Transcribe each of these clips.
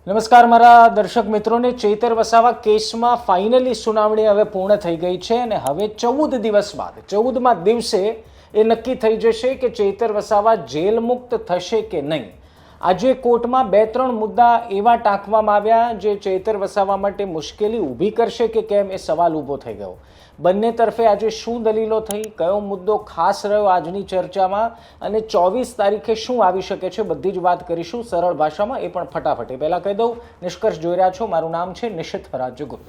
નમસ્કાર મારા દર્શક મિત્રોને। ચૈતર વસાવા કેસમાં ફાઇનલી સુનાવણી હવે પૂર્ણ થઈ ગઈ છે અને હવે 14 દિવસ બાદ 14મા દિવસે એ નક્કી થઈ જશે કે ચૈતર વસાવા જેલ મુક્ત થશે કે નહીં। આજે કોર્ટમાં 2-3 મુદ્દા એવા ટાંકવામાં આવ્યા જે ચૈતર વસાવા માટે મુશ્કેલી ઊભી કરશે કે કેમ એ સવાલ ઊભો થઈ ગયો। બંને તરફે આજે શું દલીલો થઈ, કયો મુદ્દો ખાસ રહ્યો આજની ચર્ચામાં અને 24 તારીખે શું આવી શકે છે, બધી જ વાત કરીશું સરળ ભાષામાં, એ પણ ફટાફટ। પહેલાં કહી દઉં, નિષ્કર્ષ જોઈ રહ્યા છો, મારું નામ છે નિશિત રાજગુરુ।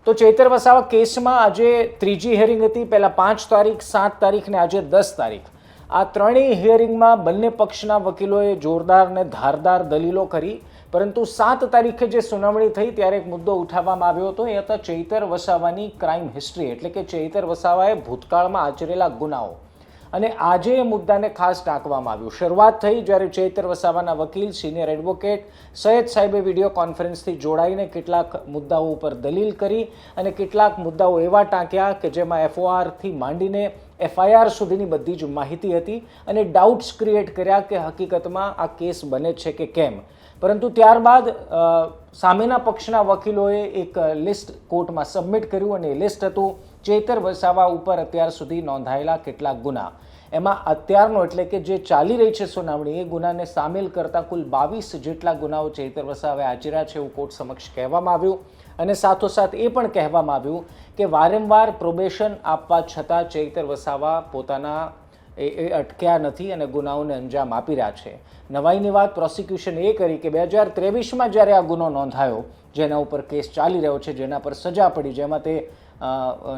તો ચૈતર વસાવા કેસમાં આજે ત્રીજી હિયરિંગ હતી, પહેલાં 5 તારીખ, 7 તારીખ ને આજે 10 તારીખ। આ ત્રણેય હિયરિંગમાં બંને પક્ષના વકીલોએ જોરદાર ને ધારદાર દલીલો કરી, પરંતુ 7 તારીખે જે સુનાવણી થઈ ત્યારે એક મુદ્દો ઉઠાવવામાં આવ્યો હતો, એ હતા ચૈતર વસાવાની ક્રાઇમ હિસ્ટ્રી, એટલે કે ચૈતર વસાવાએ ભૂતકાળમાં આચરેલા ગુનાઓ। અને આજે એ મુદ્દાને ખાસ ટાંકવામાં આવ્યું। શરૂઆત થઈ જ્યારે ચૈતર વસાવાના વકીલ સિનિયર એડવોકેટ સૈયદ સાહેબે વિડીયો કોન્ફરન્સથી જોડાઈને કેટલાક મુદ્દાઓ ઉપર દલીલ કરી અને કેટલાક મુદ્દાઓ એવા ટાંક્યા કે જેમાં FORથી માંડીને FIR સુધીની બધી જ માહિતી હતી અને ડાઉટ્સ ક્રિએટ કર્યા કે હકીકતમાં આ કેસ બને છે કે કેમ। પરંતુ ત્યારબાદ સામેના પક્ષના વકીલોએ એક લિસ્ટ કોર્ટમાં સબમિટ કર્યું અને એ લિસ્ટ હતું ચૈતર વસાવા ઉપર અત્યાર સુધી નોંધાયેલા કેટલાક ગુના। એમાં અત્યારનો એટલે કે જે ચાલી રહી છે સુનાવણી, એ ગુનાને સામેલ કરતા કુલ 22 જેટલા ગુનાઓ ચૈતર વસાવાએ આચર્યા છે એવું કોર્ટ સમક્ષ કહેવામાં આવ્યું। અને સાથોસાથ એ પણ કહેવામાં આવ્યું કે વારંવાર પ્રોબેશન આપવા છતાં ચૈતર વસાવા પોતાના એ અટક્યા નથી અને ગુનાઓને અંજામ આપી રહ્યા છે। નવાઈની વાત પ્રોસિક્યુશન એ કરી કે 2023માં જ્યારે આ ગુનો નોંધાયો, જેના ઉપર કેસ ચાલી રહ્યો છે, જેના પર સજા પડી, જેમાં તે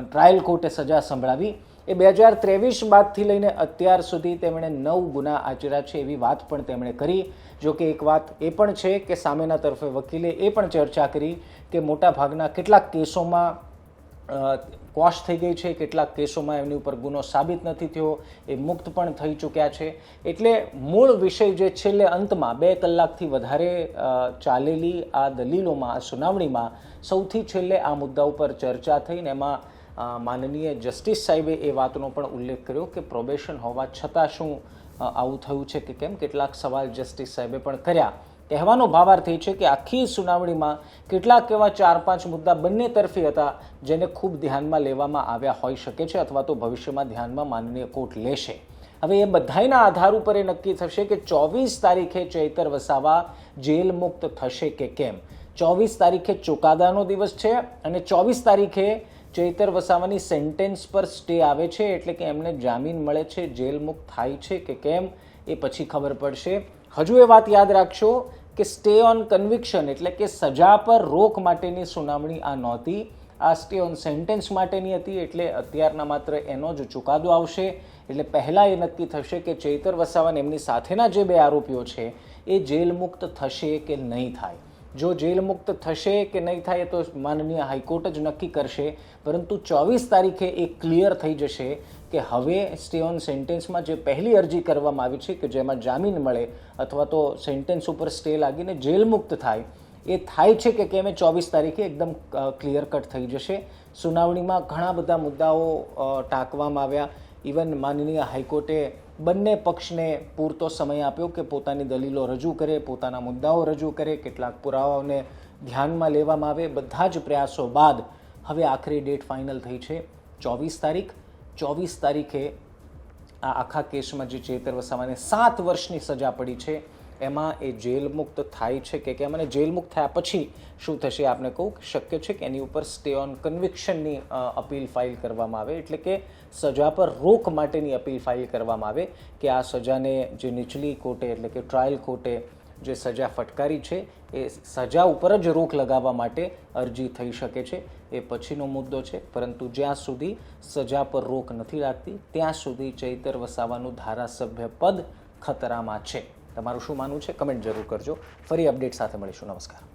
ટ્રાયલ કોર્ટે સજા સંભળાવી, એ 2023 બાદથી લઈને અત્યાર સુધી તેમણે 9 ગુના આચર્યા છે એવી વાત પણ તેમણે કરી। જો કે એક વાત એ પણ છે કે સામેના તરફે વકીલે એ પણ ચર્ચા કરી કે મોટાભાગના કેટલાક કેસોમાં ક્વોશ થઈ ગઈ છે, કેટલાક કેસોમાં એમની ઉપર ગુનો સાબિત નથી થયો, એ મુક્ત પણ થઈ ચૂક્યા છે। એટલે મૂળ વિષય જે છેલ્લે અંતમાં 2 કલાકથી વધારે ચાલેલી આ દલીલોમાં, આ સુનાવણીમાં સૌથી છેલ્લે આ મુદ્દા ઉપર ચર્ચા થઈને એમાં માનનીય જસ્ટિસ સાહેબે એ વાતનો પણ ઉલ્લેખ કર્યો કે પ્રોબેશન હોવા છતાં શું આવું થયું છે કે કેમ, કેટલાક સવાલ જસ્ટિસ સાહેબે પણ કર્યા। કહેવાનો ભાવાર્થ એ છે કે આખી સુનાવણીમાં કેટલાક એવા 4-5 મુદ્દા બંને તરફી હતા જેને ખૂબ ધ્યાનમાં લેવામાં આવ્યા હોઈ શકે છે અથવા તો ભવિષ્યમાં ધ્યાનમાં માનનીય કોર્ટ લેશે। હવે એ બધાના આધાર ઉપર એ નક્કી થશે કે 24 તારીખે ચૈતર વસાવા જેલ મુક્ત થશે કે કેમ। 24 તારીખે ચુકાદાનો દિવસ છે અને 24 તારીખે ચૈતર વસાવાની સેન્ટેન્સ પર સ્ટે આવે છે, એટલે કે એમને જામીન મળે છે, જેલ મુક્ત થાય છે કે કેમ એ પછી ખબર પડશે। હજુ એ વાત યાદ રાખશો કે સ્ટે ઓન કન્વિક્શન એટલે કે સજા પર રોક માટેની સુનાવણી આ નહોતી, આ સ્ટે ઓન સેન્ટેન્સ માટેની હતી। એટલે અત્યારના માત્ર એનો જ ચુકાદો આવશે, એટલે પહેલાં એ નક્કી થશે કે ચૈતર વસાવા એમની સાથેના જે 2 આરોપીઓ છે એ જેલ મુક્ત થશે કે નહીં થાય। જો જેલ મુક્ત થશે કે નહીં થાય તો માનનીય હાઈકોર્ટ જ નક્કી કરશે, પરંતુ 24 તારીખે એ ક્લિયર થઈ જશે કે હવે સ્ટે ઓન સેન્ટેન્સમાં જે પહેલી અરજી કરવામાં આવી છે કે જેમાં જામીન મળે અથવા તો સેન્ટેન્સ ઉપર સ્ટે લાગીને જેલ મુક્ત થાય, એ થાય છે કે કેમ એ 24 તારીખે એકદમ ક્લિયર કટ થઈ જશે। સુનાવણીમાં ઘણા બધા મુદ્દાઓ ટાંકવામાં આવ્યા। ઇવન માનનીય હાઈકોર્ટે બંને પક્ષને પૂરતો સમય આપ્યો કે પોતાની દલીલો રજૂ કરે, પોતાના મુદ્દાઓ રજૂ કરે, કેટલાક પુરાવાઓને ધ્યાનમાં લેવામાં આવે। બધા જ પ્રયાસો બાદ હવે આખરી ડેટ ફાઇનલ થઈ છે 24 તારીખ। 24 તારીખે આ આખા કેસમાં જે ચૈતર વસાવાને 7 વર્ષની સજા પડી છે એમાં એ જેલ મુક્ત થાય છે કે કેમ, અને જેલ મુક્ત થયા પછી શું થશે આપને કહું, શક્ય છે કે એની ઉપર સ્ટે ઓન કન્વિક્શનની અપીલ ફાઇલ કરવામાં આવે, એટલે કે સજા પર રોક માટેની અપીલ ફાઇલ કરવામાં આવે કે આ સજાને જે નીચલી કોર્ટે એટલે કે ટ્રાયલ કોર્ટે જે સજા ફટકારી છે એ સજા ઉપર જ રોક લગાવવા માટે અરજી થઈ શકે છે, એ પછીનો મુદ્દો છે। પરંતુ જ્યાં સુધી સજા પર રોક નથી લાગતી ત્યાં સુધી ચૈતર વસાવાનું ધારાસભ્ય પદ ખતરામાં છે। તમારું શું માનવું છે કમેન્ટ જરૂર કરજો। ફરી અપડેટ સાથે મળીશું। નમસ્કાર।